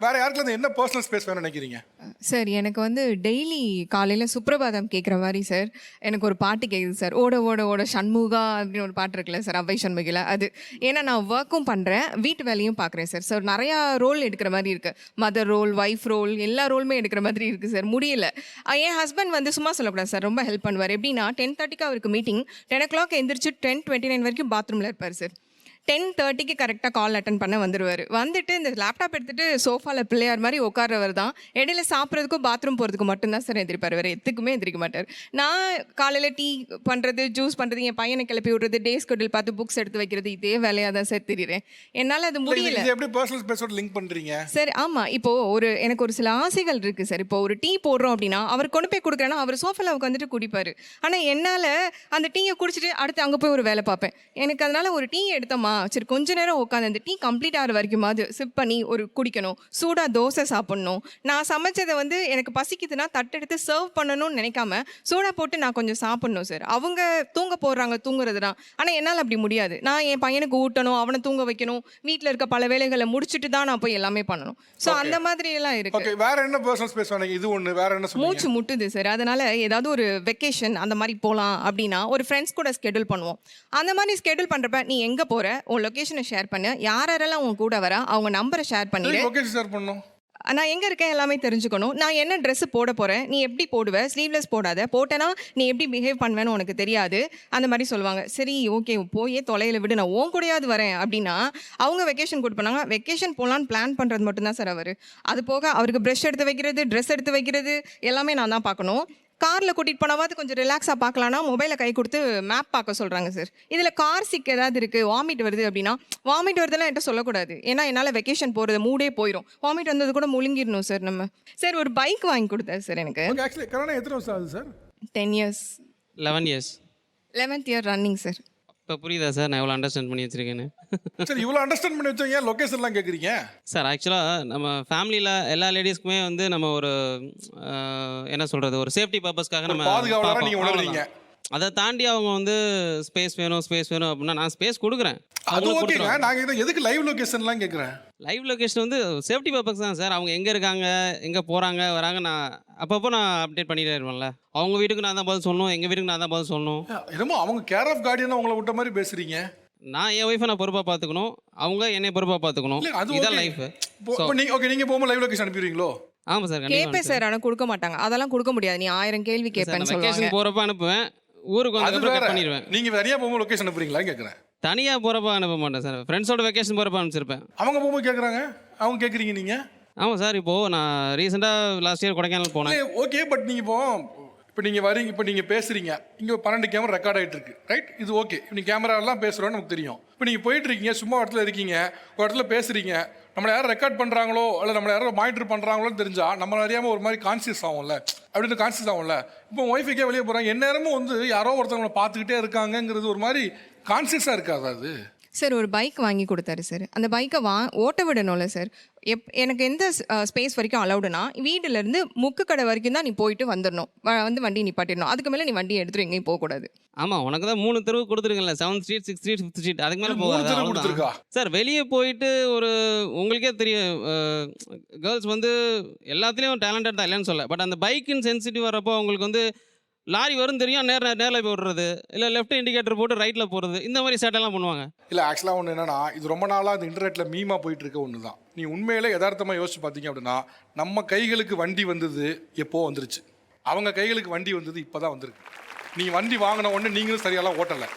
வேற யாருக்குள்ள என்ன personal space வேணும்னு நினைக்கிறீங்க? சார் எனக்கு வந்து டெய்லி காலையில் சுப்ரபாதம் கேட்குற மாதிரி சார் எனக்கு ஒரு பாட்டு கேட்குது சார். ஓட ஓட ஓட சண்முகா அப்படின்னு ஒரு பாட்டு இருக்குல்ல சார், அவ்வை சண்முகில அது. ஏன்னா நான் ஒர்க்கும் பண்ணுறேன், வீட்டு வேலையும் பார்க்குறேன் சார். சார் நிறையா ரோல் எடுக்கிற மாதிரி இருக்குது. மதர் ரோல், ஒய்ஃப் ரோல், எல்லா ரோலுமே எடுக்கிற மாதிரி இருக்குது சார். முடியல. என் ஹஸ்பண்ட் வந்து சும்மா சொல்லக்கூடாது சார், ரொம்ப ஹெல்ப் பண்ணுவார். எப்படின்னா 10:30க்கு அவருக்கு மீட்டிங், 10 o'clock எந்திரிச்சு 10:29 வரைக்கும் பாத்ரூமில் இருப்பார் சார். 10:30க்கு கரெக்டாக கால் அட்டன் பண்ண வந்துடுவார். வந்துட்டு இந்த லேப்டாப் எடுத்துகிட்டு சோஃபாவில் பிள்ளையார் மாதிரி உட்கார்றவர் தான். இடையில சாப்பிட்றதுக்கும் பாத்ரூம் போகிறதுக்கு மட்டும்தான் சார் எந்திரிப்பார், வேறு எதுக்குமே எந்திரிக்க மாட்டார். நான் காலையில் டீ பண்ணுறது, ஜூஸ் பண்ணுறது, என் பையனை கிளப்பி விடுறது, டே ஸ்கெடியூல் பார்த்து புக்ஸ் எடுத்து வைக்கிறது, இதே வேலையாக தான் சார் தெரியுறேன். என்னால் அது முடியல. இது எப்படி பர்சனல் ஸ்பேஸோட லிங்க் பண்றீங்க? சார் ஆமாம், இப்போது எனக்கு ஒரு சில ஆசைகள் இருக்குது சார். இப்போ ஒரு டீ போடுறோம் அப்படின்னா அவர் கொண்டு போய் கொடுக்குறேன்னா அவர் சோஃபாவில் உட்காந்துட்டு குடிப்பார். ஆனால் என்னால் அந்த டீயை குடிச்சிட்டு அடுத்து அங்கே போய் ஒரு வேலை பார்ப்பேன். எனக்கு அதனால் ஒரு டீ எடுத்தோமா, சரி கொஞ்ச நேரம் உட்காந்து அந்த டீ கம்ப்ளீட் ஆகிற வரைக்குமாவது சிப் பண்ணி ஒரு குடிக்கணும், சூடாக தோசை சாப்பிட்ணும். நான் சமைச்சதை வந்து எனக்கு பசிக்குதுன்னா தட்டெடுத்து சர்வ் பண்ணணும்னு நினைக்காம சூடாக போட்டு நான் கொஞ்சம் சாப்பிட்ணும் சார். அவங்க தூங்க போடுறாங்க, தூங்குறது தான். ஆனால் என்னால் அப்படி முடியாது. நான் என் பையனுக்கு ஊட்டணும், அவனை தூங்க வைக்கணும், வீட்டில் இருக்க பல வேலைகளை முடிச்சுட்டு தான் நான் போய் எல்லாமே பண்ணணும். ஸோ அந்த மாதிரி எல்லாம் இருக்கு. வேற என்ன பர்சனல் ஸ்பேஸ் வேணும்? இது ஒன்று, வேற என்ன சொல்லுங்க? மூச்சு முட்டுது சார். அதனால ஏதாவது ஒரு வெக்கேஷன் அந்த மாதிரி போகலாம் அப்படின்னா ஒரு ஃப்ரெண்ட்ஸ் கூட ஸ்கெடியூல் பண்ணுவோம். அந்த மாதிரி ஸ்கெடியூல் பண்ணுறப்ப நீ எங்கே போகிற, உன் லொக்கேஷனை ஷேர் பண்ணு, யாரெல்லாம் உன் கூட வர அவங்க நம்பரை ஷேர் பண்ணிடு. லொகேஷன் ஷேர் பண்ணணும். நான் எங்கே இருக்கேன் எல்லாமே தெரிஞ்சுக்கணும். நான் என்ன ட்ரெஸ்ஸு போட போகிறேன், நீ எப்படி போடுவ, ஸ்லீவ்லெஸ் போடாத, போட்டேன்னா நீ எப்படி பிஹேவ் பண்ணுவேன்னு உனக்கு தெரியாது, அந்த மாதிரி சொல்லுவாங்க. சரி ஓகே போயே தொலையில் விடு, நான் உன் கூடயாவது வரேன் அப்படின்னா அவங்க வெக்கேஷன் கூட்டு போனாங்க. வெக்கேஷன் போகலான்னு பிளான் பண்ணுறது மட்டும்தான் சார் அவர். அது போக அவருக்கு ப்ரெஷ் எடுத்து வைக்கிறது, ட்ரெஸ் எடுத்து வைக்கிறது எல்லாமே நான் தான் பார்க்கணும். காரில் கூட்டிகிட்டு போனாவது கொஞ்சம் ரிலாக்ஸாக பார்க்கலான்னா மொபைலை கை கொடுத்து மேப் பார்க்க சொல்கிறாங்க சார். இதில் கார் சிக் ஏதாவது இருக்குது, வாமிட் வருது அப்படின்னா, வாமிட் வருதுலாம் என்கிட்ட சொல்லக்கூடாது. ஏன்னா என்னால் வெக்கேஷன் போகிறது மூடே போயிடும். வாமிட் வந்தது கூட முழுங்கிடணும் சார் நம்ம. சார் ஒரு பைக் வாங்கி கொடுத்தாரு சார் எனக்கு. ஆக்சுவலி கரோனா எத்தனை வருஷம் ஆகுது sir? 10 years. 11 years. 11th year running sir. இப்போ புரியுதா சார் நான் எவ்வளோ அண்டர்ஸ்டாண்ட் பண்ணி வச்சுருக்கேன்னு? சரி, இவ்வளோ அண்டர்ஸ்டாண்ட் பண்ணி வச்சோம், ஏன் லொகேஷன்லாம் கேட்குறீங்க? சார் ஆக்சுவலாக நம்ம ஃபேமிலியில் எல்லா லேடிஸ்க்குமே வந்து நம்ம ஒரு என்ன சொல்கிறது, ஒரு சேஃப்டி பர்பஸ்க்காக நம்ம பாதுகாவலரா நீங்க உணர்றீங்க. அதை தாண்டி அவங்க வந்து ஸ்பேஸ் வேணும் அப்படின்னா நான் ஸ்பேஸ் கொடுக்குறேன். அது ஓகேங்க. நாங்கள் இதை எதுக்கு லைவ் லொகேஷன்லாம் கேட்குறேன்? லைவ் லொகேஷன் வந்து சேஃப்டி பர்பஸ் தான் சார். அவங்க எங்கே இருக்காங்க, எங்கே போகிறாங்க வராங்க, நான் அப்பப்போ நான் அப்டேட் பண்ணிகிட்டே இருப்பேன்ல. அவங்க வீட்டுக்கு நான் தான் பதில் சொல்லணும், எங்கள் வீட்டுக்கு நான் தான் பதில் சொல்லணும். என்னமோ அவங்க கேர் ஆஃப் கார்டியனாக உங்களை விட்ட மாதிரி பேசுகிறீங்க. நான் என் ஒய்ஃபை நான் பொறுப்பாக பார்த்துக்கணும், அவங்க என்னை பொறுப்பாக பார்த்துக்கணும். இதுதான் லைஃப். நீங்கள் போகும்போது லைவ் லொகேஷன் அனுப்பிடுவீங்களோ? ஆமாம் சார், கேட்பேன் சார். ஆனால் கொடுக்க மாட்டாங்க, அதெல்லாம் கொடுக்க முடியாது. நீ 1000 கேள்வி கேட்பேன்னு சொல்லுவாங்க. வெக்கேஷன் போகிறப்ப அனுப்புவேன், ஊருக்கு வந்து கட் பண்ணிடுவேன். நீங்கள் தனியாக போகும்போது லொகேஷன் அனுப்புறீங்களான்னு கேட்குறேன். தனியாக போகிறப்ப அனுப்ப மாட்டேன் சார், ஃப்ரெண்ட்ஸோட வெக்கேஷன் போகிறப்ப அனுப்பிச்சிருப்பேன். அவங்க போகும்போது கேட்குறாங்க, அவங்க கேட்குறீங்க நீங்கள்? ஆமாம் சார். இப்போது நான் ரீசெண்டாக லாஸ்ட் இயர் கொடைக்கானல் போனேன். ஓகே, பட் நீங்கள் இப்போ நீங்கள் வரீங்க, இப்போ நீங்கள் பேசுகிறீங்க, இங்கே 12 கேமரா ரெக்கார்ட் ஆகிட்டு இருக்கு, ரைட்? இது ஓகே. இப்போ கேமராலாம் பேசுகிறோன்னு நமக்கு தெரியும். இப்போ நீங்கள் போயிட்டு இருக்கீங்க, சும்மா இடத்துல இருக்கீங்க, ஒரு இடத்துல பேசுகிறீங்க, நம்மளை யாரும் ரெக்கார்ட் பண்ணுறாங்களோ இல்லை நம்மளை யாரும் மானிட்டர் பண்ணுறாங்களோன்னு தெரிஞ்சால் நம்ம அறியாமல் ஒரு மாதிரி கான்சியஸ் ஆகும்ல, அப்படின்னு கான்சியஸ் ஆகும்ல. இப்போ ஒய்ஃபைக்கே வெளியே போகிறாங்க, எந்நேரமும் வந்து யாரோ ஒருத்தவங்களை பார்த்துக்கிட்டே இருக்காங்கங்கிறது ஒரு மாதிரி கான்சியஸாக இருக்காது அது? சார் ஒரு பைக் வாங்கி கொடுத்தாரு சார். அந்த பைக்கை ஓட்ட விடணும்ல சார். எனக்கு எந்த ஸ்பேஸ் வரைக்கும் அலௌடுனா வீட்டிலேருந்து முக்கு கடை வரைக்கும் தான் நீ போயிட்டு வந்துடணும், வந்து வண்டி நிப்பாட்டிடணும். அதுக்கு மேலே நீ வண்டியை எடுத்துட்டு எங்கேயும் போகக்கூடாது. ஆமாம், உனக்கு தான் 3 தெருவு கொடுத்துருக்கல, 7th street, 6th street, 5th street, அதுக்கு மேலே போகாது சார். வெளியே போயிட்டு ஒரு உங்களுக்கே தெரியும், கேர்ள்ஸ் வந்து எல்லாத்துலேயும் டேலண்டட் தான், இல்லைன்னு சொல்ல. பட் அந்த பைக்குன்னு சென்சிட்டிவ் வரப்போ அவங்களுக்கு வந்து லாரி வரும் தெரியும், நேரில் போய் விடுறது, இல்லை லெஃப்ட் இண்டிகேட்டர் போட்டு ரைட்டில் போகிறது, இந்த மாதிரி சேட்டெல்லாம் பண்ணுவாங்க. இல்லை, ஆக்சுவலாக ஒன்று என்னன்னா, இது ரொம்ப நாளாக அது இன்டர்நெட்டில் மீமாக போயிட்டு இருக்க ஒன்று தான். நீ உண்மையிலே யதார்த்தமாக யோசிச்சு பார்த்தீங்க அப்படின்னா, நம்ம கைகளுக்கு வண்டி வந்தது எப்போ வந்துருச்சு, அவங்க கைகளுக்கு வண்டி வந்தது இப்போ தான் வந்திருக்கு. நீ வண்டி வாங்கின உடனே நீங்களும் சரியாலாம் ஓட்டலை.